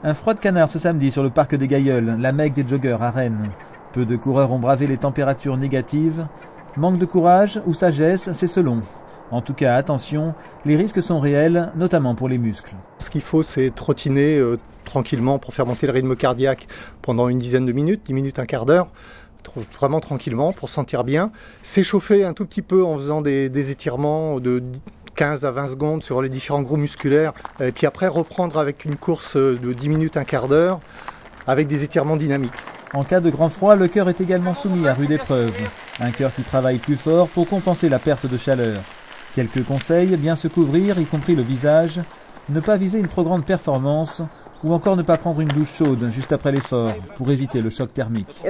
Un froid de canard ce samedi sur le parc des Gailleuls, la mecque des joggeurs à Rennes. Peu de coureurs ont bravé les températures négatives. Manque de courage ou sagesse, c'est selon. En tout cas, attention, les risques sont réels, notamment pour les muscles. Ce qu'il faut, c'est trottiner tranquillement pour faire monter le rythme cardiaque pendant une dizaine de minutes, 10 minutes, un quart d'heure, vraiment tranquillement pour se sentir bien. S'échauffer un tout petit peu en faisant des étirements de 15 à 20 secondes sur les différents groupes musculaires, et puis après reprendre avec une course de 10 minutes, un quart d'heure, avec des étirements dynamiques. En cas de grand froid, le cœur est également soumis à rude épreuve. Un cœur qui travaille plus fort pour compenser la perte de chaleur. Quelques conseils, bien se couvrir, y compris le visage, ne pas viser une trop grande performance ou encore ne pas prendre une douche chaude juste après l'effort pour éviter le choc thermique.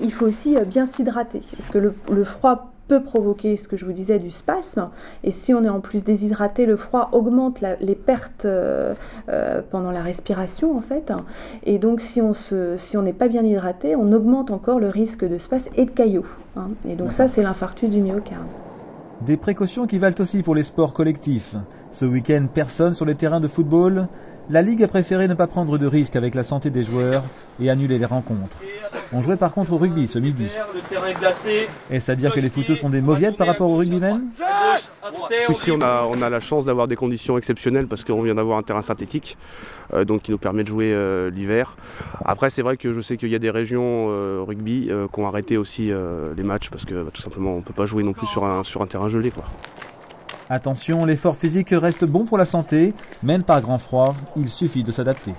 Il faut aussi bien s'hydrater parce que le froid peut provoquer, ce que je vous disais, du spasme, et si on est en plus déshydraté, le froid augmente les pertes pendant la respiration en fait, et donc si on n'est pas bien hydraté, on augmente encore le risque de spasme et de caillots, et donc ça c'est l'infarctus du myocarde. Des précautions qui valent aussi pour les sports collectifs. Ce week-end, personne sur les terrains de football. La Ligue a préféré ne pas prendre de risques avec la santé des joueurs et annuler les rencontres. On jouait par contre au rugby ce midi. Est-ce à dire que les footeux sont des mauviettes par rapport aux rugbymen ? Ici, on a la chance d'avoir des conditions exceptionnelles parce qu'on vient d'avoir un terrain synthétique, donc qui nous permet de jouer l'hiver. Après, c'est vrai que je sais qu'il y a des régions rugby qui ont arrêté aussi les matchs parce que tout simplement, on ne peut pas jouer non plus sur un terrain gelé, quoi. Attention, l'effort physique reste bon pour la santé, même par grand froid, il suffit de s'adapter.